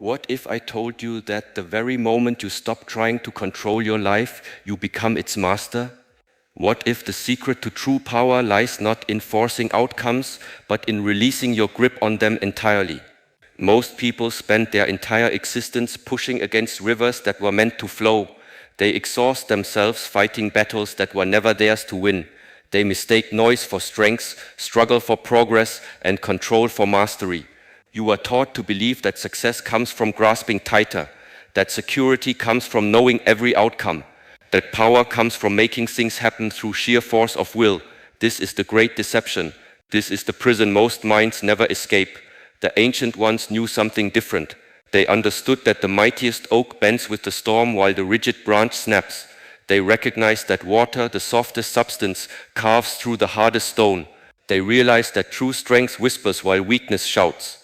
What if I told you that the very moment you stop trying to control your life, you become its master? What if the secret to true power lies not in forcing outcomes, but in releasing your grip on them entirely? Most people spend their entire existence pushing against rivers that were meant to flow. They exhaust themselves fighting battles that were never theirs to win. They mistake noise for strength, struggle for progress, and control for mastery. You are taught to believe that success comes from grasping tighter, that security comes from knowing every outcome, that power comes from making things happen through sheer force of will. This is the great deception. This is the prison most minds never escape. The ancient ones knew something different. They understood that the mightiest oak bends with the storm while the rigid branch snaps. They recognized that water, the softest substance, carves through the hardest stone. They realized that true strength whispers while weakness shouts.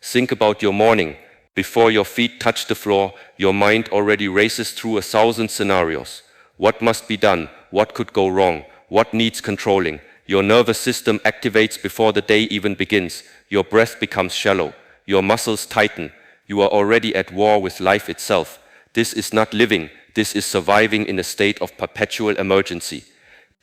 Think about your morning. Before your feet touch the floor, your mind already races through 1,000 scenarios. What must be done? What could go wrong? What needs controlling? Your nervous system activates before the day even begins. Your breath becomes shallow. Your muscles tighten. You are already at war with life itself. This is not living. This is surviving in a state of perpetual emergency.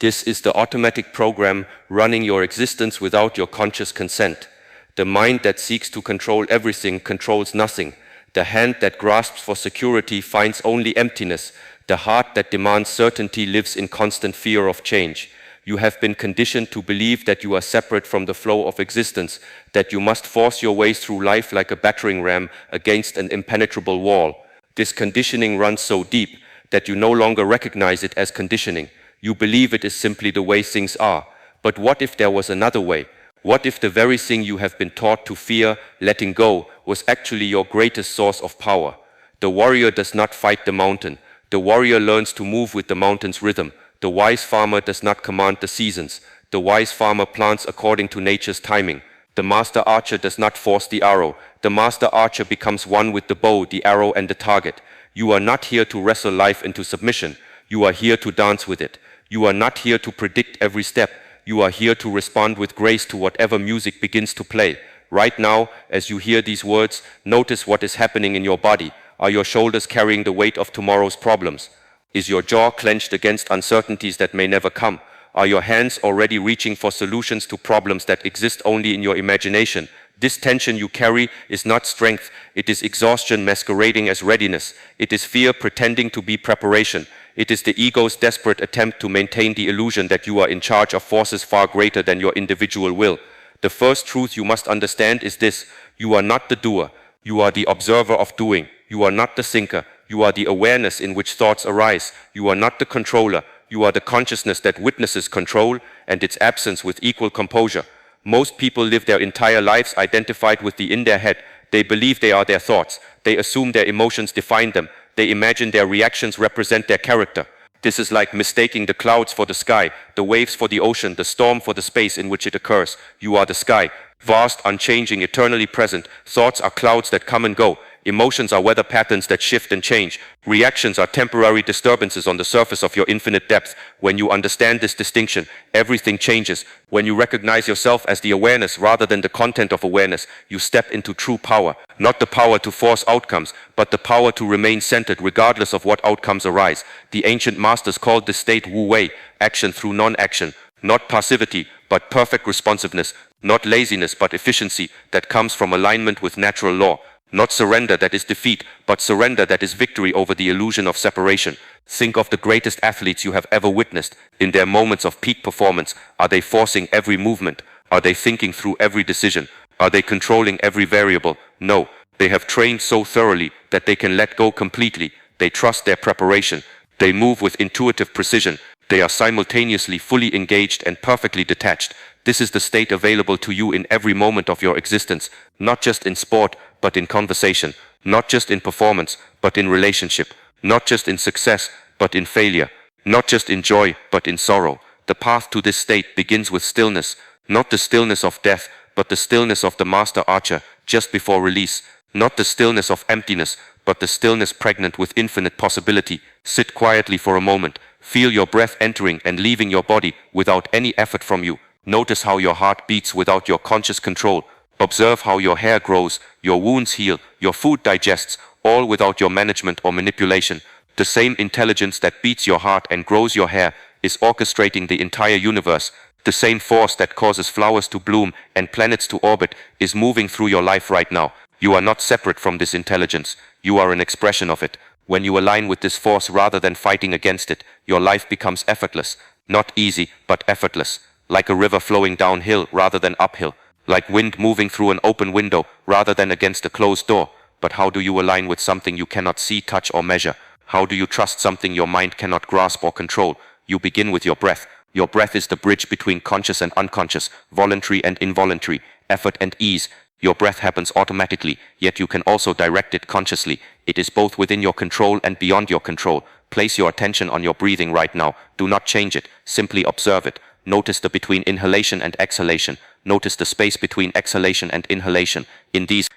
This is the automatic program running your existence without your conscious consent. The mind that seeks to control everything controls nothing. The hand that grasps for security finds only emptiness. The heart that demands certainty lives in constant fear of change. You have been conditioned to believe that you are separate from the flow of existence, that you must force your way through life like a battering ram against an impenetrable wall. This conditioning runs so deep that you no longer recognize it as conditioning. You believe it is simply the way things are. But what if there was another way? What if the very thing you have been taught to fear, letting go, was actually your greatest source of power? The warrior does not fight the mountain. The warrior learns to move with the mountain's rhythm. The wise farmer does not command the seasons. The wise farmer plants according to nature's timing. The master archer does not force the arrow. The master archer becomes one with the bow, the arrow, and the target. You are not here to wrestle life into submission. You are here to dance with it. You are not here to predict every step. You are here to respond with grace to whatever music begins to play. Right now, as you hear these words, notice what is happening in your body. Are your shoulders carrying the weight of tomorrow's problems? Is your jaw clenched against uncertainties that may never come? Are your hands already reaching for solutions to problems that exist only in your imagination? This tension you carry is not strength. It is exhaustion masquerading as readiness. It is fear pretending to be preparation. It is the ego's desperate attempt to maintain the illusion that you are in charge of forces far greater than your individual will. The first truth you must understand is this: you are not the doer. You are the observer of doing. You are not the thinker. You are the awareness in which thoughts arise. You are not the controller. You are the consciousness that witnesses control and its absence with equal composure. Most people live their entire lives identified with the in their head. They believe they are their thoughts. They assume their emotions define them. They imagine their reactions represent their character. This is like mistaking the clouds for the sky, the waves for the ocean, the storm for the space in which it occurs. You are the sky, vast, unchanging, eternally present. Thoughts are clouds that come and go. Emotions are weather patterns that shift and change. Reactions are temporary disturbances on the surface of your infinite depth. When you understand this distinction, everything changes. When you recognize yourself as the awareness rather than the content of awareness, you step into true power. Not the power to force outcomes, but the power to remain centered regardless of what outcomes arise. The ancient masters called this state Wu Wei, action through non-action. Not passivity, but perfect responsiveness. Not laziness, but efficiency that comes from alignment with natural law. Not surrender that is defeat, but surrender that is victory over the illusion of separation. Think of the greatest athletes you have ever witnessed. In their moments of peak performance, are they forcing every movement? Are they thinking through every decision? Are they controlling every variable? No. They have trained so thoroughly that they can let go completely. They trust their preparation. They move with intuitive precision. They are simultaneously fully engaged and perfectly detached. This is the state available to you in every moment of your existence, not just in sport, but in conversation, not just in performance, but in relationship, not just in success, but in failure, not just in joy, but in sorrow. The path to this state begins with stillness, not the stillness of death, but the stillness of the master archer just before release, not the stillness of emptiness, but the stillness pregnant with infinite possibility. Sit quietly for a moment, feel your breath entering and leaving your body without any effort from you. Notice how your heart beats without your conscious control. Observe how your hair grows, your wounds heal, your food digests, all without your management or manipulation. The same intelligence that beats your heart and grows your hair is orchestrating the entire universe. The same force that causes flowers to bloom and planets to orbit is moving through your life right now. You are not separate from this intelligence. You are an expression of it. When you align with this force rather than fighting against it, your life becomes effortless. Not easy, but effortless. Like a river flowing downhill rather than uphill. Like wind moving through an open window rather than against a closed door. But how do you align with something you cannot see, touch, or measure? How do you trust something your mind cannot grasp or control? You begin with your breath. Your breath is the bridge between conscious and unconscious, voluntary and involuntary, effort and ease. Your breath happens automatically, yet you can also direct it consciously. It is both within your control and beyond your control. Place your attention on your breathing right now. Do not change it, simply observe it. Notice the between inhalation and exhalation. Notice the space between exhalation and inhalation. In this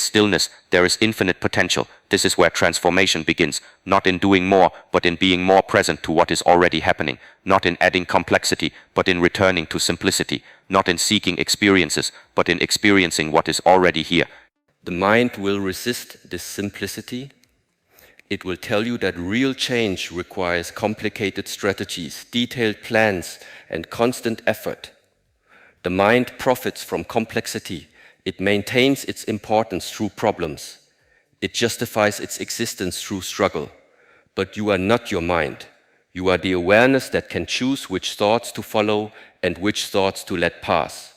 stillness, there is infinite potential. This is where transformation begins, not in doing more, but in being more present to what is already happening, not in adding complexity, but in returning to simplicity, not in seeking experiences, but in experiencing what is already here. The mind will resist this simplicity. It will tell you that real change requires complicated strategies, detailed plans, and constant effort. The mind profits from complexity. It maintains its importance through problems. It justifies its existence through struggle. But you are not your mind. You are the awareness that can choose which thoughts to follow and which thoughts to let pass.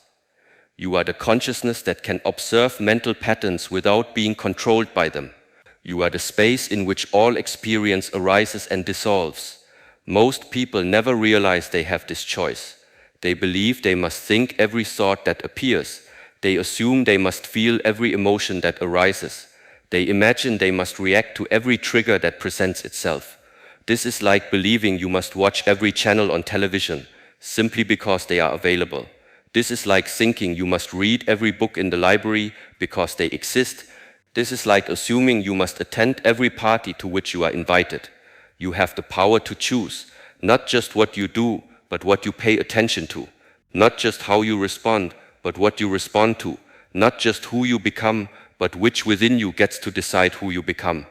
You are the consciousness that can observe mental patterns without being controlled by them. You are the space in which all experience arises and dissolves. Most people never realize they have this choice. They believe they must think every thought that appears. They assume they must feel every emotion that arises. They imagine they must react to every trigger that presents itself. This is like believing you must watch every channel on television simply because they are available. This is like thinking you must read every book in the library because they exist. This is like assuming you must attend every party to which you are invited. You have the power to choose, not just what you do, but what you pay attention to. Not just how you respond, but what you respond to. Not just who you become, but which within you gets to decide who you become.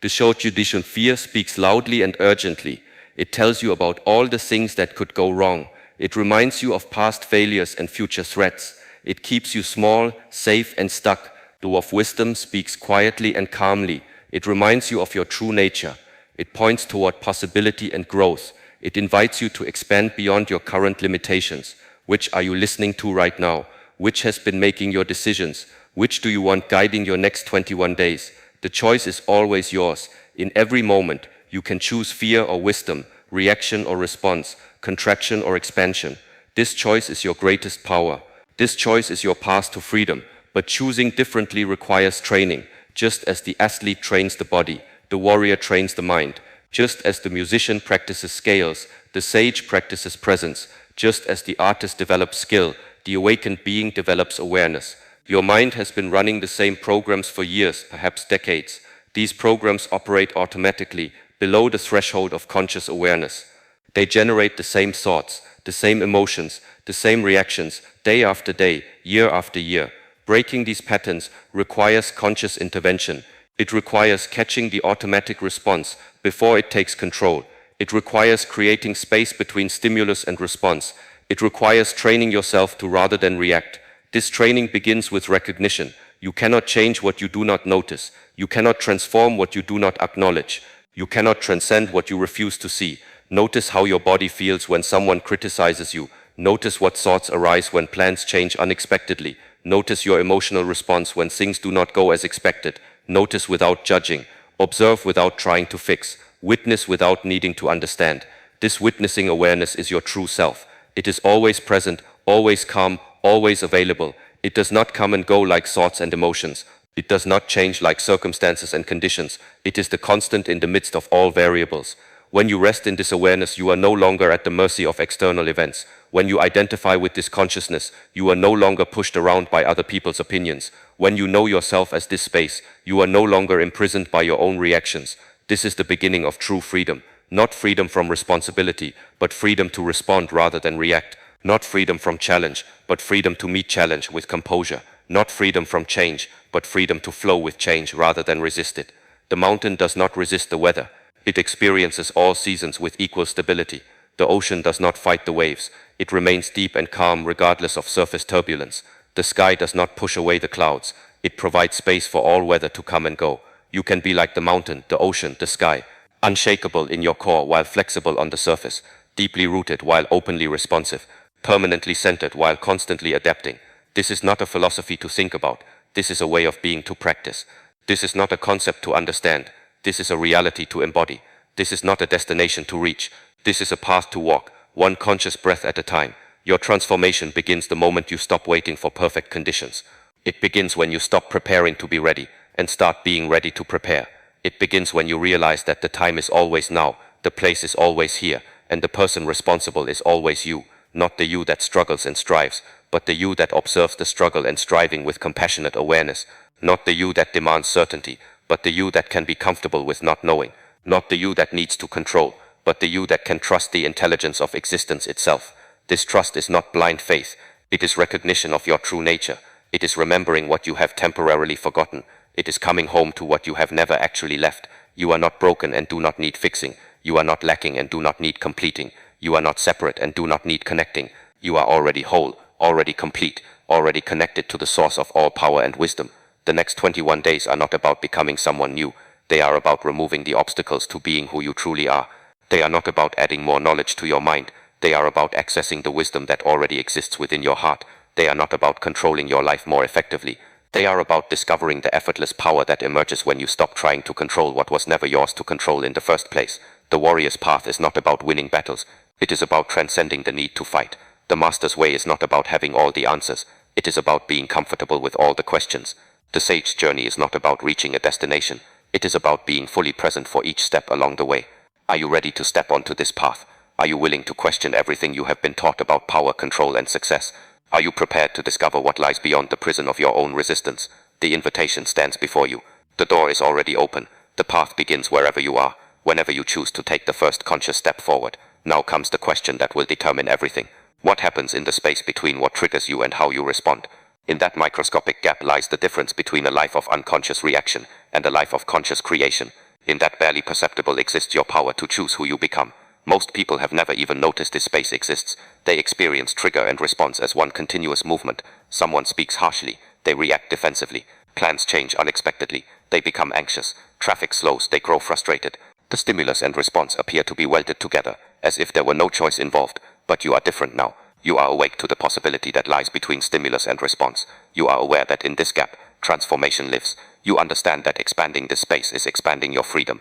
The Shoujudishan fear speaks loudly and urgently. It tells you about all the things that could go wrong. It reminds you of past failures and future threats. It keeps you small, safe, and stuck. The of wisdom speaks quietly and calmly. It reminds you of your true nature. It points toward possibility and growth. It invites you to expand beyond your current limitations. Which are you listening to right now? Which has been making your decisions? Which do you want guiding your next 21 days? The choice is always yours. In every moment, you can choose fear or wisdom, reaction or response, contraction or expansion. This choice is your greatest power. This choice is your path to freedom. But choosing differently requires training. Just as the athlete trains the body, the warrior trains the mind. Just as the musician practices scales, the sage practices presence. Just as the artist develops skill, the awakened being develops awareness. Your mind has been running the same programs for years, perhaps decades. These programs operate automatically, below the threshold of conscious awareness. They generate the same thoughts, the same emotions, the same reactions, day after day, year after year. Breaking these patterns requires conscious intervention. It requires catching the automatic response before it takes control. It requires creating space between stimulus and response. It requires training yourself to rather than react. This training begins with recognition. You cannot change what you do not notice. You cannot transform what you do not acknowledge. You cannot transcend what you refuse to see. Notice how your body feels when someone criticizes you. Notice what thoughts arise when plans change unexpectedly. Notice your emotional response when things do not go as expected. Notice without judging. Observe without trying to fix. Witness without needing to understand. This witnessing awareness is your true self. It is always present, always calm, always available. It does not come and go like thoughts and emotions. It does not change like circumstances and conditions. It is the constant in the midst of all variables. When you rest in this awareness, you are no longer at the mercy of external events. When you identify with this consciousness, you are no longer pushed around by other people's opinions. When you know yourself as this space, you are no longer imprisoned by your own reactions. This is the beginning of true freedom. Not freedom from responsibility, but freedom to respond rather than react. Not freedom from challenge, but freedom to meet challenge with composure. Not freedom from change, but freedom to flow with change rather than resist it. The mountain does not resist the weather. It experiences all seasons with equal stability. The ocean does not fight the waves. It remains deep and calm regardless of surface turbulence. The sky does not push away the clouds. It provides space for all weather to come and go. You can be like the mountain, the ocean, the sky, unshakable in your core while flexible on the surface, deeply rooted while openly responsive, permanently centered while constantly adapting. This is not a philosophy to think about. This is a way of being to practice. This is not a concept to understand. This is a reality to embody. This is not a destination to reach. This is a path to walk, one conscious breath at a time. Your transformation begins the moment you stop waiting for perfect conditions. It begins when you stop preparing to be ready and start being ready to prepare. It begins when you realize that the time is always now, the place is always here, and the person responsible is always you, not the you that struggles and strives, but the you that observes the struggle and striving with compassionate awareness, not the you that demands certainty, but the you that can be comfortable with not knowing, not the you that needs to control, but the you that can trust the intelligence of existence itself. This trust is not blind faith, it is recognition of your true nature. It is remembering what you have temporarily forgotten. It is coming home to what you have never actually left. You are not broken and do not need fixing. You are not lacking and do not need completing. You are not separate and do not need connecting. You are already whole, already complete, already connected to the source of all power and wisdom. The next 21 days are not about becoming someone new. They are about removing the obstacles to being who you truly are. They are not about adding more knowledge to your mind. They are about accessing the wisdom that already exists within your heart. They are not about controlling your life more effectively. They are about discovering the effortless power that emerges when you stop trying to control what was never yours to control in the first place. The warrior's path is not about winning battles. It is about transcending the need to fight. The master's way is not about having all the answers. It is about being comfortable with all the questions. The sage's journey is not about reaching a destination. It is about being fully present for each step along the way. Are you ready to step onto this path? Are you willing to question everything you have been taught about power, control, and success? Are you prepared to discover what lies beyond the prison of your own resistance? The invitation stands before you. The door is already open. The path begins wherever you are, whenever you choose to take the first conscious step forward. Now comes the question that will determine everything. What happens in the space between what triggers you and how you respond? In that microscopic gap lies the difference between a life of unconscious reaction and a life of conscious creation. In that barely perceptible exists your power to choose who you become. Most people have never even noticed this space exists. They experience trigger and response as one continuous movement. Someone speaks harshly, they react defensively. Plans change unexpectedly, they become anxious. Traffic slows, they grow frustrated. The stimulus and response appear to be welded together, as if there were no choice involved. But you are different now. You are awake to the possibility that lies between stimulus and response. You are aware that in this gap, transformation lives. You understand that expanding this space is expanding your freedom.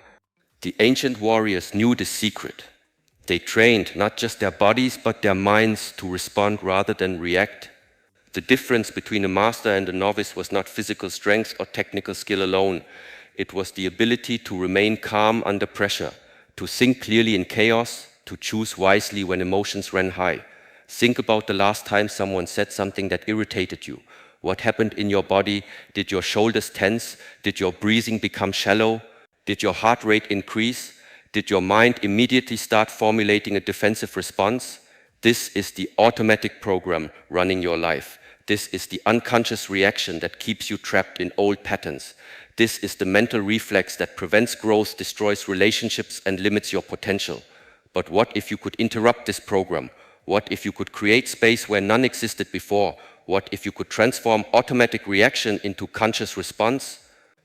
The ancient warriors knew this secret. They trained not just their bodies but their minds to respond rather than react. The difference between a master and a novice was not physical strength or technical skill alone. It was the ability to remain calm under pressure, to think clearly in chaos, to choose wisely when emotions ran high. Think about the last time someone said something that irritated you. What happened in your body? Did your shoulders tense? Did your breathing become shallow? Did your heart rate increase? Did your mind immediately start formulating a defensive response? This is the automatic program running your life. This is the unconscious reaction that keeps you trapped in old patterns. This is the mental reflex that prevents growth, destroys relationships, and limits your potential. But what if you could interrupt this program? What if you could create space where none existed before? What if you could transform automatic reaction into conscious response?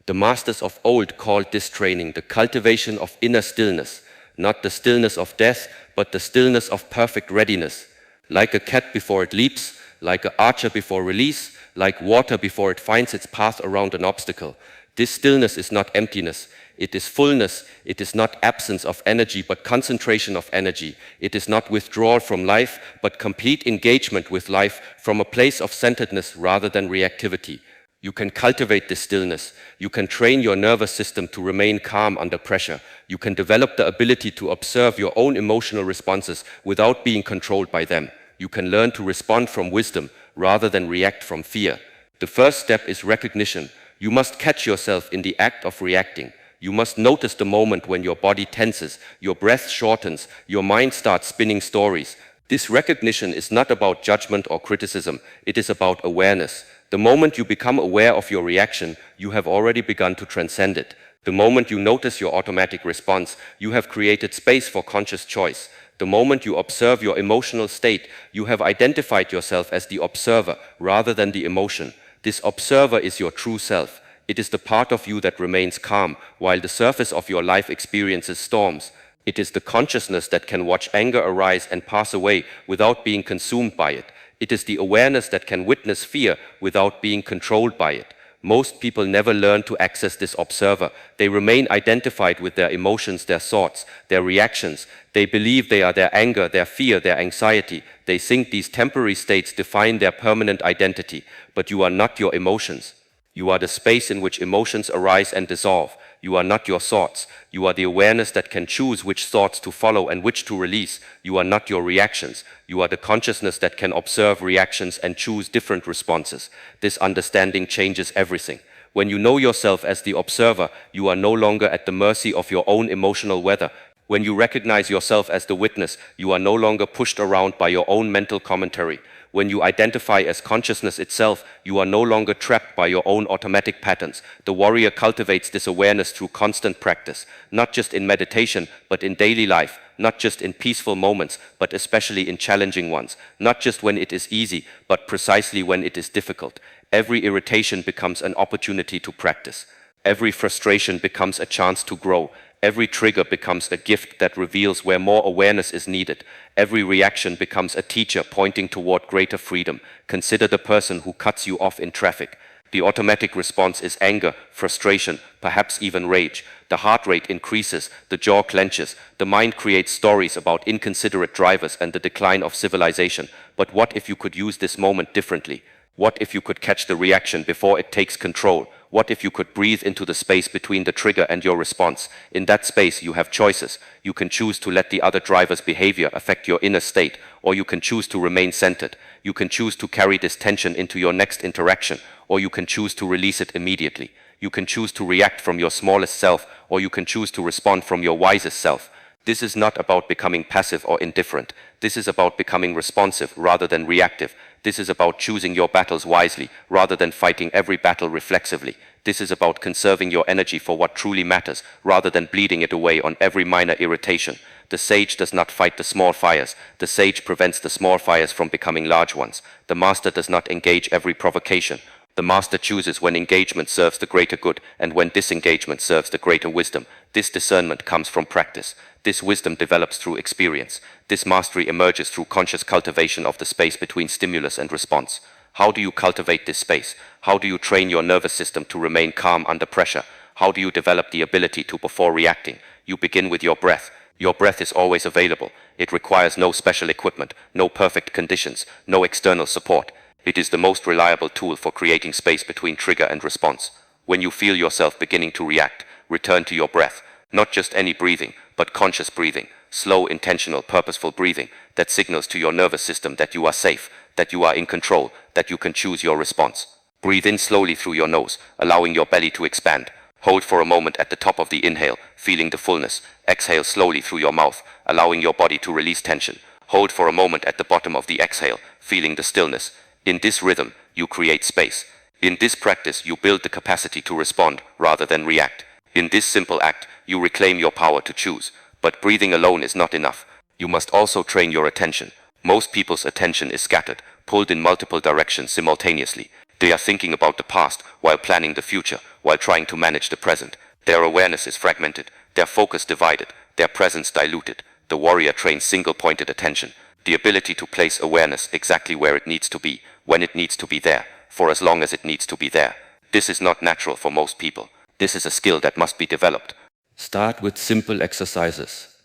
The masters of old called this training the cultivation of inner stillness, not the stillness of death, but the stillness of perfect readiness. Like a cat before it leaps, like an archer before release, like water before it finds its path around an obstacle. This stillness is not emptiness. It is fullness. It is not absence of energy, but concentration of energy. It is not withdrawal from life, but complete engagement with life from a place of centeredness rather than reactivity. You can cultivate this stillness. You can train your nervous system to remain calm under pressure. You can develop the ability to observe your own emotional responses without being controlled by them. You can learn to respond from wisdom rather than react from fear. The first step is recognition. You must catch yourself in the act of reacting. You must notice the moment when your body tenses, your breath shortens, your mind starts spinning stories. This recognition is not about judgment or criticism. It is about awareness. The moment you become aware of your reaction, you have already begun to transcend it. The moment you notice your automatic response, you have created space for conscious choice. The moment you observe your emotional state, you have identified yourself as the observer rather than the emotion. This observer is your true self. It is the part of you that remains calm while the surface of your life experiences storms. It is the consciousness that can watch anger arise and pass away without being consumed by it. It is the awareness that can witness fear without being controlled by it. Most people never learn to access this observer. They remain identified with their emotions, their thoughts, their reactions. They believe they are their anger, their fear, their anxiety. They think these temporary states define their permanent identity. But you are not your emotions. You are the space in which emotions arise and dissolve. You are not your thoughts. You are the awareness that can choose which thoughts to follow and which to release. You are not your reactions. You are the consciousness that can observe reactions and choose different responses. This understanding changes everything. When you know yourself as the observer, you are no longer at the mercy of your own emotional weather. When you recognize yourself as the witness, you are no longer pushed around by your own mental commentary. When you identify as consciousness itself, you are no longer trapped by your own automatic patterns. The warrior cultivates this awareness through constant practice, not just in meditation, but in daily life, not just in peaceful moments, but especially in challenging ones, not just when it is easy, but precisely when it is difficult. Every irritation becomes an opportunity to practice. Every frustration becomes a chance to grow. Every trigger becomes a gift that reveals where more awareness is needed. Every reaction becomes a teacher pointing toward greater freedom. Consider the person who cuts you off in traffic. The automatic response is anger, frustration, perhaps even rage. The heart rate increases, the jaw clenches, the mind creates stories about inconsiderate drivers and the decline of civilization. But what if you could use this moment differently? What if you could catch the reaction before it takes control? What if you could breathe into the space between the trigger and your response? In that space, you have choices. You can choose to let the other driver's behavior affect your inner state, or you can choose to remain centered. You can choose to carry this tension into your next interaction, or you can choose to release it immediately. You can choose to react from your smallest self, or you can choose to respond from your wisest self. This is not about becoming passive or indifferent. This is about becoming responsive rather than reactive. This is about choosing your battles wisely rather than fighting every battle reflexively. This is about conserving your energy for what truly matters rather than bleeding it away on every minor irritation. The sage does not fight the small fires. The sage prevents the small fires from becoming large ones. The master does not engage every provocation. The master chooses when engagement serves the greater good and when disengagement serves the greater wisdom. This discernment comes from practice. This wisdom develops through experience. This mastery emerges through conscious cultivation of the space between stimulus and response. How do you cultivate this space? How do you train your nervous system to remain calm under pressure? How do you develop the ability to before reacting? You begin with your breath. Your breath is always available. It requires no special equipment, no perfect conditions, no external support. It is the most reliable tool for creating space between trigger and response. When you feel yourself beginning to react, return to your breath. Not just any breathing, but conscious breathing. Slow, intentional, purposeful breathing that signals to your nervous system that you are safe, that you are in control, that you can choose your response. Breathe in slowly through your nose, allowing your belly to expand. Hold for a moment at the top of the inhale, feeling the fullness. Exhale slowly through your mouth, allowing your body to release tension. Hold for a moment at the bottom of the exhale, feeling the stillness. In this rhythm, you create space. In this practice, you build the capacity to respond rather than react. In this simple act, you reclaim your power to choose. But breathing alone is not enough. You must also train your attention. Most people's attention is scattered, pulled in multiple directions simultaneously. They are thinking about the past while planning the future, while trying to manage the present. Their awareness is fragmented, their focus divided, their presence diluted. The warrior trains single-pointed attention, the ability to place awareness exactly where it needs to be, when it needs to be there, for as long as it needs to be there. This is not natural for most people. This is a skill that must be developed. Start with simple exercises.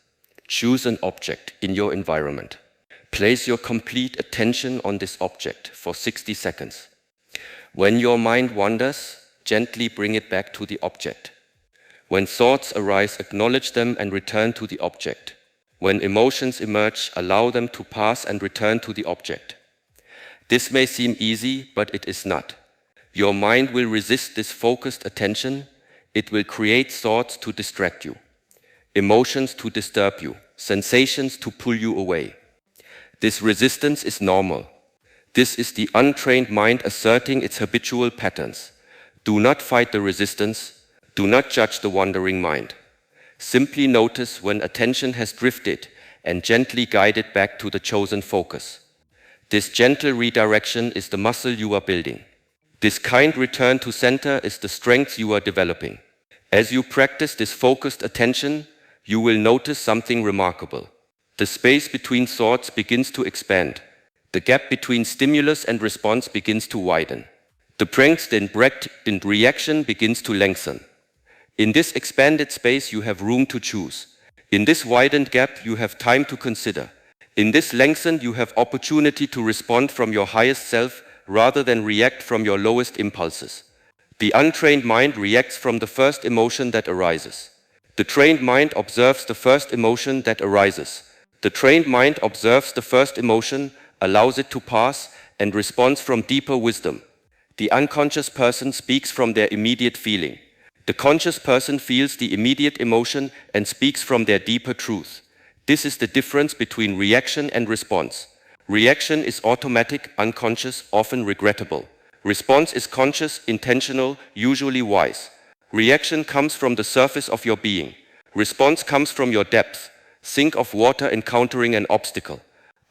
Choose an object in your environment. Place your complete attention on this object for 60 seconds. When your mind wanders, gently bring it back to the object. When thoughts arise, acknowledge them and return to the object. When emotions emerge, allow them to pass and return to the object. This may seem easy, but it is not. Your mind will resist this focused attention. It will create thoughts to distract you, emotions to disturb you, sensations to pull you away. This resistance is normal. This is the untrained mind asserting its habitual patterns. Do not fight the resistance. Do not judge the wandering mind. Simply notice when attention has drifted and gently guide it back to the chosen focus. This gentle redirection is the muscle you are building. This kind return to center is the strength you are developing. As you practice this focused attention, you will notice something remarkable. The space between thoughts begins to expand. The gap between stimulus and response begins to widen. The breadth in reaction begins to lengthen. In this expanded space, you have room to choose. In this widened gap, you have time to consider. In this lengthened, you have opportunity to respond from your highest self rather than react from your lowest impulses. The untrained mind reacts from the first emotion that arises. The trained mind observes the first emotion that arises. The trained mind observes the first emotion, allows it to pass, and responds from deeper wisdom. The unconscious person speaks from their immediate feeling. The conscious person feels the immediate emotion and speaks from their deeper truth. This is the difference between reaction and response. Reaction is automatic, unconscious, often regrettable. Response is conscious, intentional, usually wise. Reaction comes from the surface of your being. Response comes from your depth. Think of water encountering an obstacle.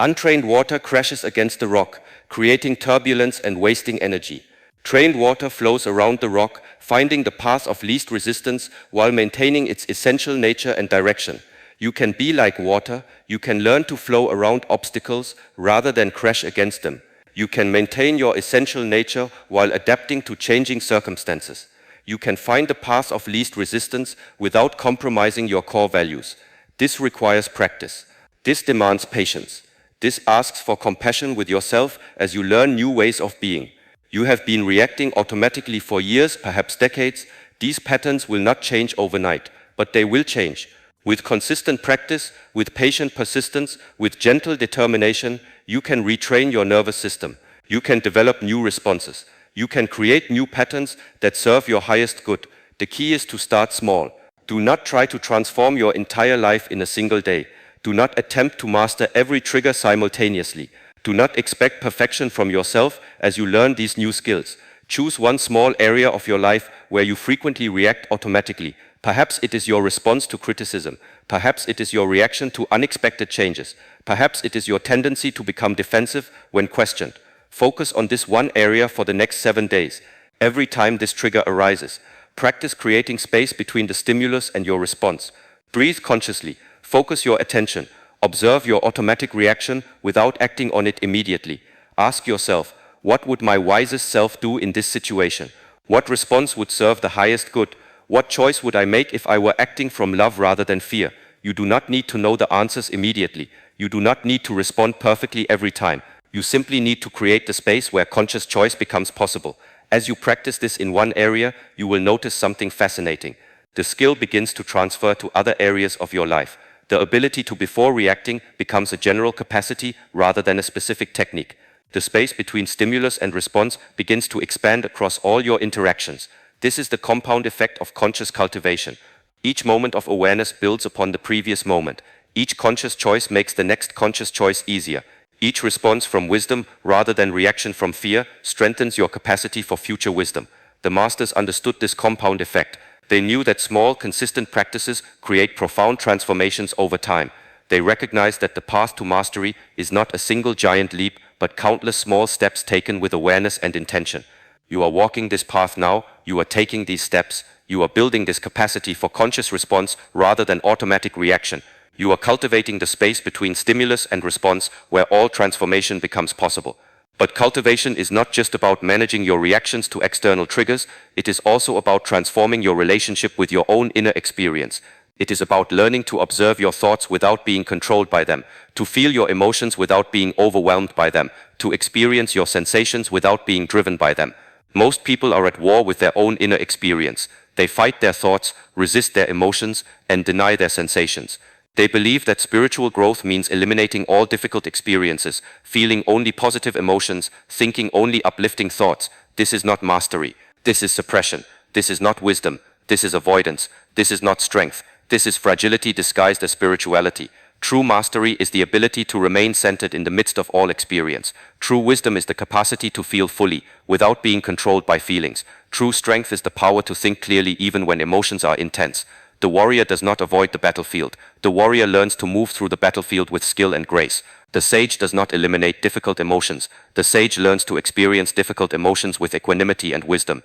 Untrained water crashes against the rock, creating turbulence and wasting energy. Trained water flows around the rock, finding the path of least resistance while maintaining its essential nature and direction. You can be like water. You can learn to flow around obstacles rather than crash against them. You can maintain your essential nature while adapting to changing circumstances. You can find the path of least resistance without compromising your core values. This requires practice. This demands patience. This asks for compassion with yourself as you learn new ways of being. You have been reacting automatically for years, perhaps decades. These patterns will not change overnight, but they will change. With consistent practice, with patient persistence, with gentle determination, you can retrain your nervous system. You can develop new responses. You can create new patterns that serve your highest good. The key is to start small. Do not try to transform your entire life in a single day. Do not attempt to master every trigger simultaneously. Do not expect perfection from yourself as you learn these new skills. Choose one small area of your life where you frequently react automatically. Perhaps it is your response to criticism. Perhaps it is your reaction to unexpected changes. Perhaps it is your tendency to become defensive when questioned. Focus on this one area for the next 7 days. Every time this trigger arises, practice creating space between the stimulus and your response. Breathe consciously. Focus your attention. Observe your automatic reaction without acting on it immediately. Ask yourself, what would my wisest self do in this situation? What response would serve the highest good? What choice would I make if I were acting from love rather than fear? You do not need to know the answers immediately. You do not need to respond perfectly every time. You simply need to create the space where conscious choice becomes possible. As you practice this in one area, you will notice something fascinating. The skill begins to transfer to other areas of your life. The ability to before reacting becomes a general capacity rather than a specific technique. The space between stimulus and response begins to expand across all your interactions. This is the compound effect of conscious cultivation. Each moment of awareness builds upon the previous moment. Each conscious choice makes the next conscious choice easier. Each response from wisdom rather than reaction from fear strengthens your capacity for future wisdom. The masters understood this compound effect. They knew that small, consistent practices create profound transformations over time. They recognized that the path to mastery is not a single giant leap, but countless small steps taken with awareness and intention. You are walking this path now, you are taking these steps, you are building this capacity for conscious response rather than automatic reaction. You are cultivating the space between stimulus and response where all transformation becomes possible. But cultivation is not just about managing your reactions to external triggers, it is also about transforming your relationship with your own inner experience. It is about learning to observe your thoughts without being controlled by them, to feel your emotions without being overwhelmed by them, to experience your sensations without being driven by them. Most people are at war with their own inner experience. They fight their thoughts, resist their emotions, and deny their sensations. They believe that spiritual growth means eliminating all difficult experiences, feeling only positive emotions, thinking only uplifting thoughts. This is not mastery. This is suppression. This is not wisdom. This is avoidance. This is not strength. This is fragility disguised as spirituality. True mastery is the ability to remain centered in the midst of all experience. True wisdom is the capacity to feel fully, without being controlled by feelings. True strength is the power to think clearly even when emotions are intense. The warrior does not avoid the battlefield. The warrior learns to move through the battlefield with skill and grace. The sage does not eliminate difficult emotions. The sage learns to experience difficult emotions with equanimity and wisdom.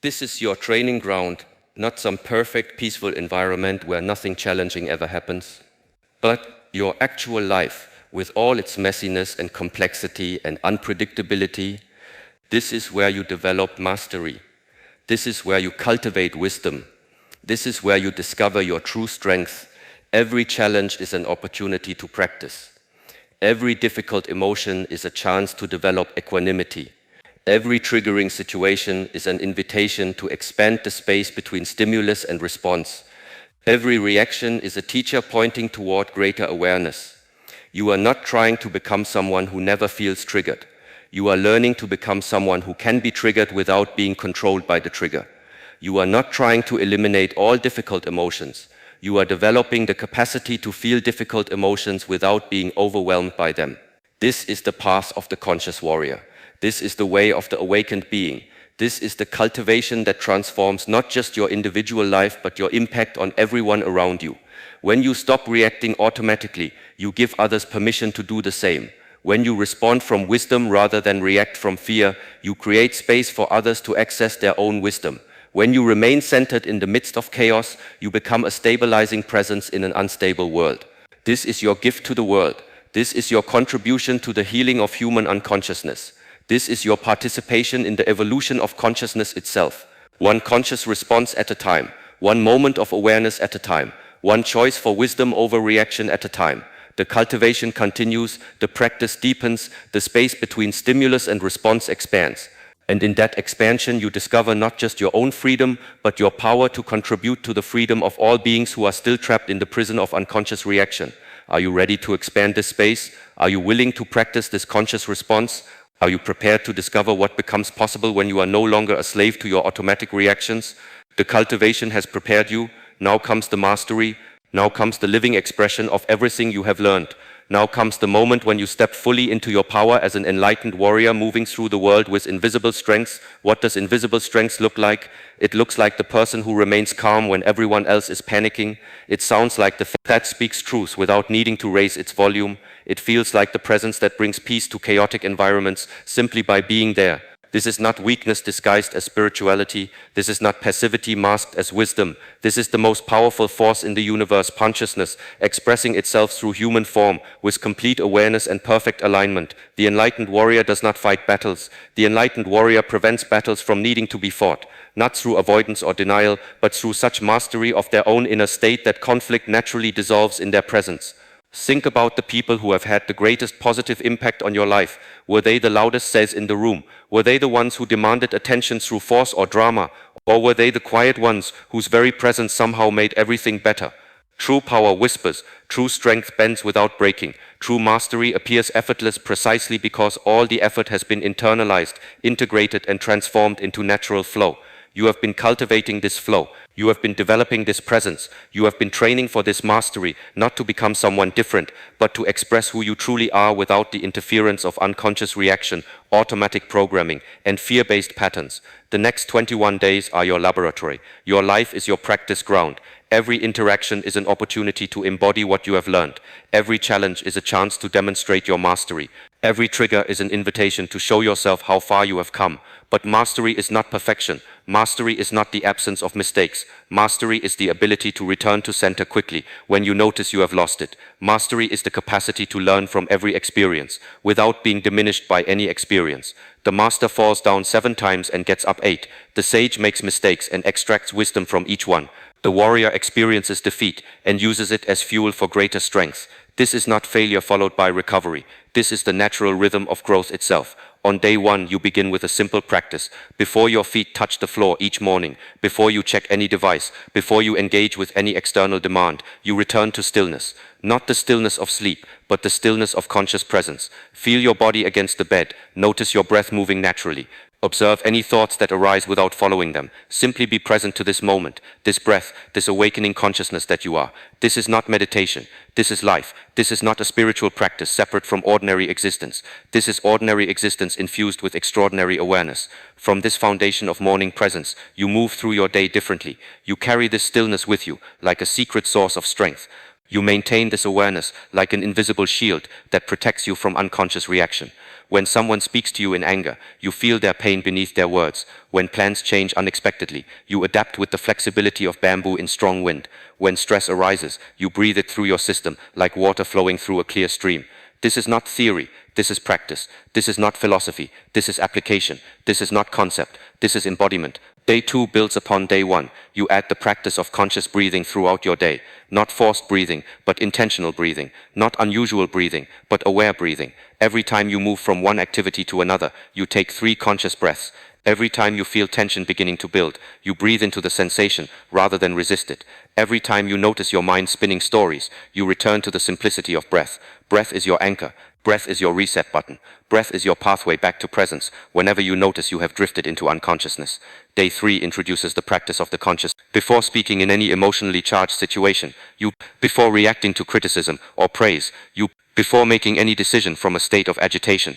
This is your training ground, not some perfect, peaceful environment where nothing challenging ever happens, but your actual life with all its messiness and complexity and unpredictability. This is where you develop mastery. This is where you cultivate wisdom. This is where you discover your true strength. Every challenge is an opportunity to practice. Every difficult emotion is a chance to develop equanimity. Every triggering situation is an invitation to expand the space between stimulus and response. Every reaction is a teacher pointing toward greater awareness. You are not trying to become someone who never feels triggered. You are learning to become someone who can be triggered without being controlled by the trigger. You are not trying to eliminate all difficult emotions. You are developing the capacity to feel difficult emotions without being overwhelmed by them. This is the path of the conscious warrior. This is the way of the awakened being. This is the cultivation that transforms not just your individual life, but your impact on everyone around you. When you stop reacting automatically, you give others permission to do the same. When you respond from wisdom rather than react from fear, you create space for others to access their own wisdom. When you remain centered in the midst of chaos, you become a stabilizing presence in an unstable world. This is your gift to the world. This is your contribution to the healing of human unconsciousness. This is your participation in the evolution of consciousness itself. One conscious response at a time, one moment of awareness at a time, one choice for wisdom over reaction at a time. The cultivation continues, the practice deepens, the space between stimulus and response expands. And in that expansion, you discover not just your own freedom, but your power to contribute to the freedom of all beings who are still trapped in the prison of unconscious reaction. Are you ready to expand this space? Are you willing to practice this conscious response? Are you prepared to discover what becomes possible when you are no longer a slave to your automatic reactions? The cultivation has prepared you. Now comes the mastery. Now comes the living expression of everything you have learned. Now comes the moment when you step fully into your power as an enlightened warrior moving through the world with invisible strength. What does invisible strength look like? It looks like the person who remains calm when everyone else is panicking. It sounds like the that speaks truth without needing to raise its volume. It feels like the presence that brings peace to chaotic environments simply by being there. This is not weakness disguised as spirituality. This is not passivity masked as wisdom. This is the most powerful force in the universe, consciousness, expressing itself through human form with complete awareness and perfect alignment. The enlightened warrior does not fight battles. The enlightened warrior prevents battles from needing to be fought, not through avoidance or denial, but through such mastery of their own inner state that conflict naturally dissolves in their presence. Think about the people who have had the greatest positive impact on your life. Were they the loudest says in the room? Were they the ones who demanded attention through force or drama? Or were they the quiet ones whose very presence somehow made everything better? True power whispers, true strength bends without breaking. True mastery appears effortless precisely because all the effort has been internalized, integrated and transformed into natural flow. You have been cultivating this flow. You have been developing this presence. You have been training for this mastery, not to become someone different, but to express who you truly are without the interference of unconscious reaction, automatic programming, and fear-based patterns. The next 21 days are your laboratory. Your life is your practice ground. Every interaction is an opportunity to embody what you have learned. Every challenge is a chance to demonstrate your mastery. Every trigger is an invitation to show yourself how far you have come. But mastery is not perfection. Mastery is not the absence of mistakes. Mastery is the ability to return to center quickly when you notice you have lost it. Mastery is the capacity to learn from every experience without being diminished by any experience. The master falls down 7 times and gets up 8. The sage makes mistakes and extracts wisdom from each one. The warrior experiences defeat and uses it as fuel for greater strength. This is not failure followed by recovery. This is the natural rhythm of growth itself. On day 1, you begin with a simple practice. Before your feet touch the floor each morning, before you check any device, before you engage with any external demand, you return to stillness. Not the stillness of sleep, but the stillness of conscious presence. Feel your body against the bed. Notice your breath moving naturally. Observe any thoughts that arise without following them. Simply be present to this moment, this breath, this awakening consciousness that you are. This is not meditation. This is life. This is not a spiritual practice separate from ordinary existence. This is ordinary existence infused with extraordinary awareness. From this foundation of morning presence, you move through your day differently. You carry this stillness with you, like a secret source of strength. You maintain this awareness like an invisible shield that protects you from unconscious reaction. When someone speaks to you in anger, you feel their pain beneath their words. When plans change unexpectedly, you adapt with the flexibility of bamboo in strong wind. When stress arises, you breathe it through your system like water flowing through a clear stream. This is not theory, this is practice. This is not philosophy, this is application. This is not concept, this is embodiment. Day 2 builds upon day 1. You add the practice of conscious breathing throughout your day. Not forced breathing, but intentional breathing. Not unusual breathing, but aware breathing. Every time you move from one activity to another, you take 3 conscious breaths. Every time you feel tension beginning to build, you breathe into the sensation rather than resist it. Every time you notice your mind spinning stories, you return to the simplicity of breath. Breath is your anchor. Breath is your reset button. Breath is your pathway back to presence whenever you notice you have drifted into unconsciousness. Day 3 introduces the practice of the conscious. Before speaking in any emotionally charged situation, before reacting to criticism or praise, before making any decision from a state of agitation,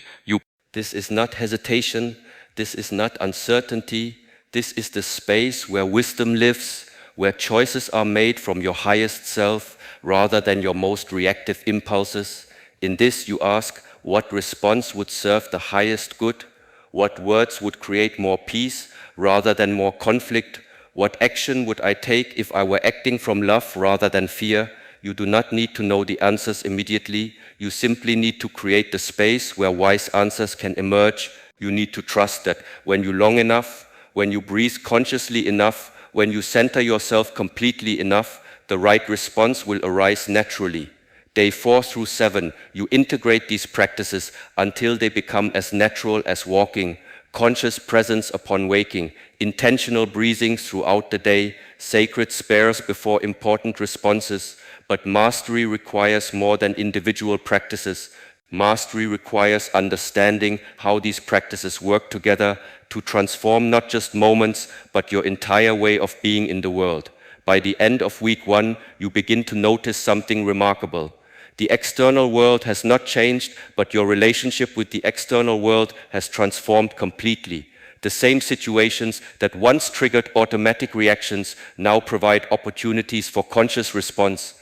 This is not hesitation, this is not uncertainty, this is the space where wisdom lives, where choices are made from your highest self rather than your most reactive impulses. In this you ask, what response would serve the highest good? What words would create more peace rather than more conflict? What action would I take if I were acting from love rather than fear? You do not need to know the answers immediately. You simply need to create the space where wise answers can emerge. You need to trust that when you long enough, when you breathe consciously enough, when you center yourself completely enough, the right response will arise naturally. Day 4 through 7, you integrate these practices until they become as natural as walking, conscious presence upon waking, intentional breathing throughout the day, sacred spares before important responses. But mastery requires more than individual practices. Mastery requires understanding how these practices work together to transform not just moments, but your entire way of being in the world. By the end of week 1, you begin to notice something remarkable. The external world has not changed, but your relationship with the external world has transformed completely. The same situations that once triggered automatic reactions now provide opportunities for conscious response.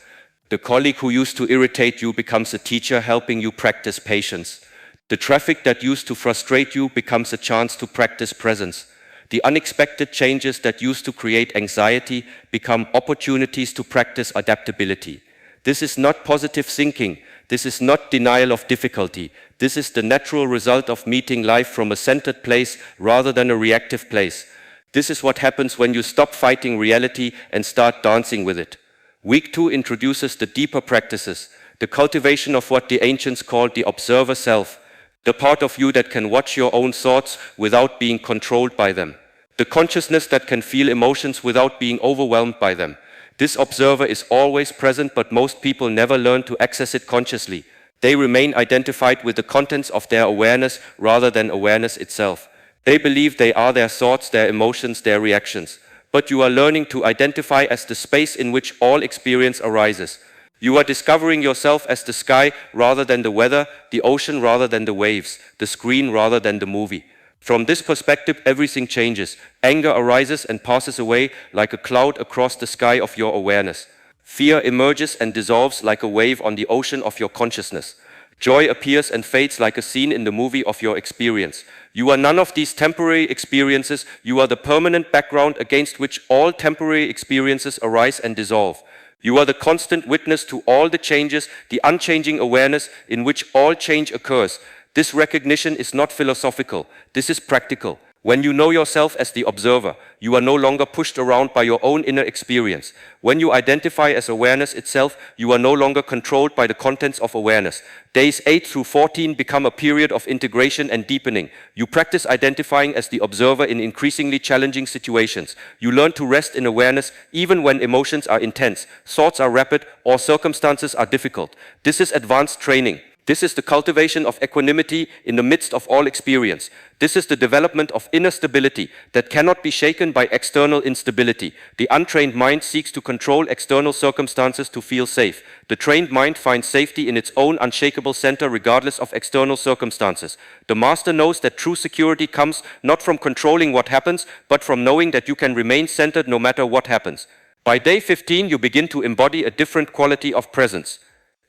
The colleague who used to irritate you becomes a teacher helping you practice patience. The traffic that used to frustrate you becomes a chance to practice presence. The unexpected changes that used to create anxiety become opportunities to practice adaptability. This is not positive thinking. This is not denial of difficulty. This is the natural result of meeting life from a centered place rather than a reactive place. This is what happens when you stop fighting reality and start dancing with it. Week 2 introduces the deeper practices, the cultivation of what the ancients called the observer self, the part of you that can watch your own thoughts without being controlled by them, the consciousness that can feel emotions without being overwhelmed by them. This observer is always present, but most people never learn to access it consciously. They remain identified with the contents of their awareness rather than awareness itself. They believe they are their thoughts, their emotions, their reactions. But you are learning to identify as the space in which all experience arises. You are discovering yourself as the sky rather than the weather, the ocean rather than the waves, the screen rather than the movie. From this perspective, everything changes. Anger arises and passes away like a cloud across the sky of your awareness. Fear emerges and dissolves like a wave on the ocean of your consciousness. Joy appears and fades like a scene in the movie of your experience. You are none of these temporary experiences. You are the permanent background against which all temporary experiences arise and dissolve. You are the constant witness to all the changes, the unchanging awareness in which all change occurs. This recognition is not philosophical. This is practical. When you know yourself as the observer, you are no longer pushed around by your own inner experience. When you identify as awareness itself, you are no longer controlled by the contents of awareness. Days 8 through 14 become a period of integration and deepening. You practice identifying as the observer in increasingly challenging situations. You learn to rest in awareness even when emotions are intense, thoughts are rapid, or circumstances are difficult. This is advanced training. This is the cultivation of equanimity in the midst of all experience. This is the development of inner stability that cannot be shaken by external instability. The untrained mind seeks to control external circumstances to feel safe. The trained mind finds safety in its own unshakable center regardless of external circumstances. The master knows that true security comes not from controlling what happens, but from knowing that you can remain centered no matter what happens. By day 15, you begin to embody a different quality of presence.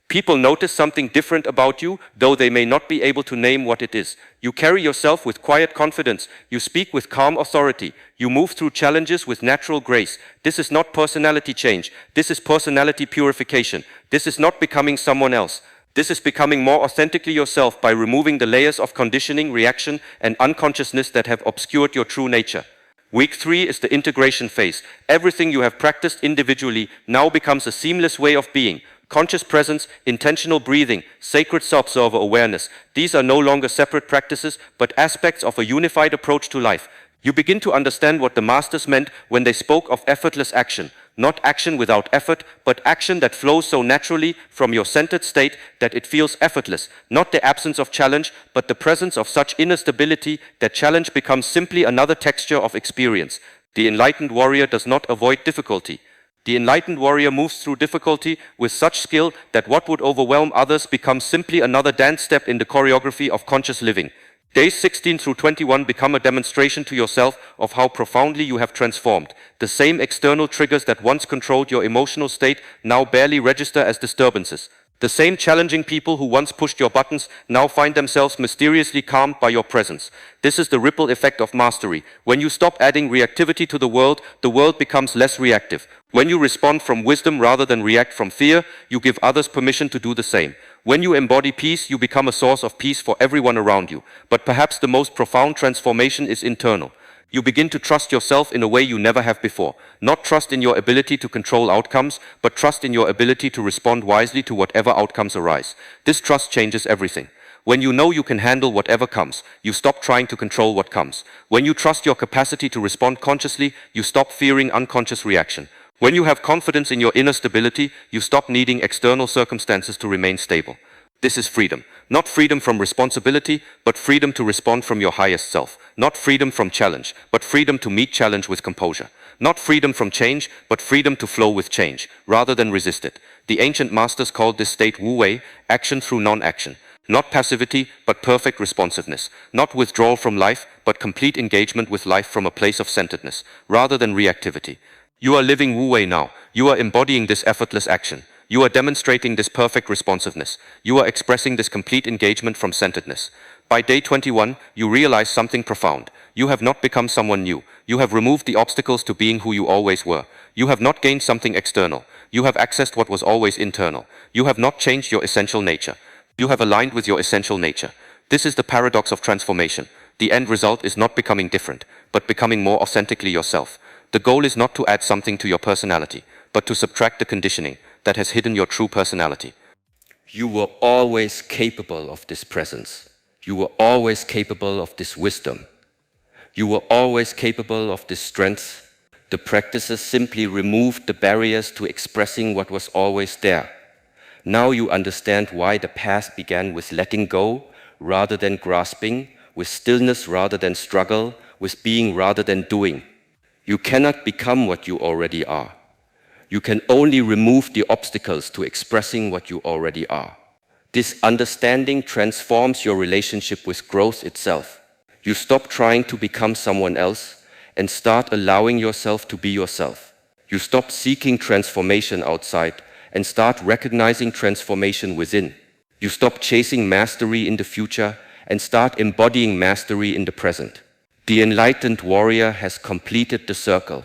People notice something different about you, though they may not be able to name what it is. You carry yourself with quiet confidence. You speak with calm authority. You move through challenges with natural grace. This is not personality change. This is personality purification. This is not becoming someone else. This is becoming more authentically yourself by removing the layers of conditioning, reaction, and unconsciousness that have obscured your true nature. Week 3 is the integration phase. Everything you have practiced individually now becomes a seamless way of being. Conscious presence, intentional breathing, sacred self-observer awareness. These are no longer separate practices, but aspects of a unified approach to life. You begin to understand what the masters meant when they spoke of effortless action. Not action without effort, but action that flows so naturally from your centered state that it feels effortless. Not the absence of challenge, but the presence of such inner stability that challenge becomes simply another texture of experience. The enlightened warrior does not avoid difficulty. The enlightened warrior moves through difficulty with such skill that what would overwhelm others becomes simply another dance step in the choreography of conscious living. Days 16 through 21 become a demonstration to yourself of how profoundly you have transformed. The same external triggers that once controlled your emotional state now barely register as disturbances. The same challenging people who once pushed your buttons now find themselves mysteriously calmed by your presence. This is the ripple effect of mastery. When you stop adding reactivity to the world becomes less reactive. When you respond from wisdom rather than react from fear, you give others permission to do the same. When you embody peace, you become a source of peace for everyone around you. But perhaps the most profound transformation is internal. You begin to trust yourself in a way you never have before. Not trust in your ability to control outcomes, but trust in your ability to respond wisely to whatever outcomes arise. This trust changes everything. When you know you can handle whatever comes, you stop trying to control what comes. When you trust your capacity to respond consciously, you stop fearing unconscious reaction. When you have confidence in your inner stability, you stop needing external circumstances to remain stable. This is freedom. Not freedom from responsibility, but freedom to respond from your highest self. Not freedom from challenge, but freedom to meet challenge with composure. Not freedom from change, but freedom to flow with change, rather than resist it. The ancient masters called this state Wu Wei, action through non-action. Not passivity, but perfect responsiveness. Not withdrawal from life, but complete engagement with life from a place of centeredness, rather than reactivity. You are living Wu Wei now. You are embodying this effortless action. You are demonstrating this perfect responsiveness. You are expressing this complete engagement from centeredness. By day 21, you realize something profound. You have not become someone new. You have removed the obstacles to being who you always were. You have not gained something external. You have accessed what was always internal. You have not changed your essential nature. You have aligned with your essential nature. This is the paradox of transformation. The end result is not becoming different, but becoming more authentically yourself. The goal is not to add something to your personality, but to subtract the conditioning that has hidden your true personality. You were always capable of this presence. You were always capable of this wisdom. You were always capable of this strength. The practices simply removed the barriers to expressing what was always there. Now you understand why the path began with letting go rather than grasping, with stillness rather than struggle, with being rather than doing. You cannot become what you already are. You can only remove the obstacles to expressing what you already are. This understanding transforms your relationship with growth itself. You stop trying to become someone else and start allowing yourself to be yourself. You stop seeking transformation outside and start recognizing transformation within. You stop chasing mastery in the future and start embodying mastery in the present. The enlightened warrior has completed the circle.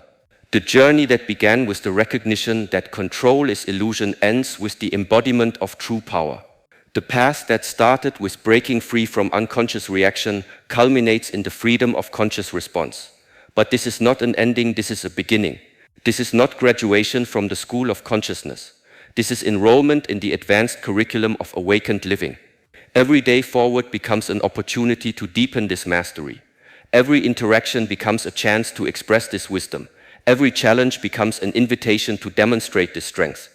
The journey that began with the recognition that control is illusion ends with the embodiment of true power. The path that started with breaking free from unconscious reaction culminates in the freedom of conscious response. But this is not an ending, this is a beginning. This is not graduation from the school of consciousness. This is enrollment in the advanced curriculum of awakened living. Every day forward becomes an opportunity to deepen this mastery. Every interaction becomes a chance to express this wisdom. Every challenge becomes an invitation to demonstrate this strength.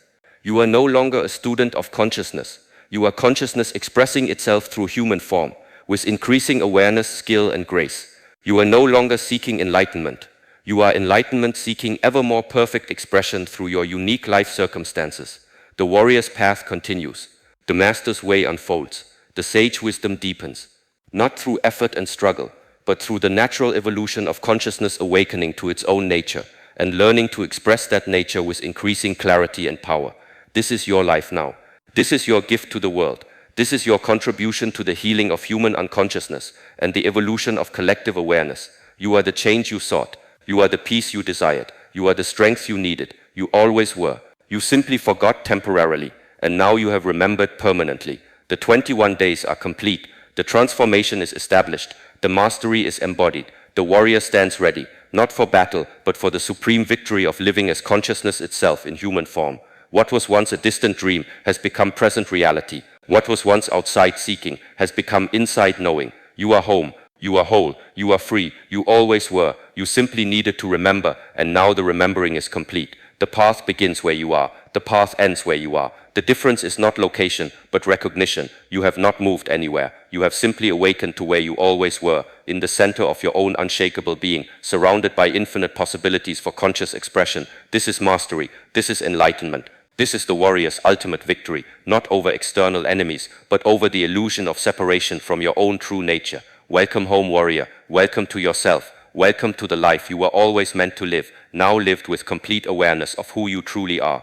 You are no longer a student of consciousness. You are consciousness expressing itself through human form, with increasing awareness, skill, and grace. You are no longer seeking enlightenment. You are enlightenment seeking ever more perfect expression through your unique life circumstances. The warrior's path continues. The master's way unfolds. The sage wisdom deepens. Not through effort and struggle, but through the natural evolution of consciousness awakening to its own nature and learning to express that nature with increasing clarity and power. This is your life now. This is your gift to the world. This is your contribution to the healing of human unconsciousness and the evolution of collective awareness. You are the change you sought. You are the peace you desired. You are the strength you needed. You always were. You simply forgot temporarily, and now you have remembered permanently. The 21 days are complete. The transformation is established. The mastery is embodied. The warrior stands ready, not for battle, but for the supreme victory of living as consciousness itself in human form. What was once a distant dream has become present reality. What was once outside seeking has become inside knowing. You are home. You are whole. You are free. You always were. You simply needed to remember, and now the remembering is complete. The path begins where you are. The path ends where you are. The difference is not location, but recognition. You have not moved anywhere. You have simply awakened to where you always were, in the center of your own unshakable being, surrounded by infinite possibilities for conscious expression. This is mastery. This is enlightenment. This is the warrior's ultimate victory, not over external enemies, but over the illusion of separation from your own true nature. Welcome home, warrior. Welcome to yourself. Welcome to the life you were always meant to live, now lived with complete awareness of who you truly are.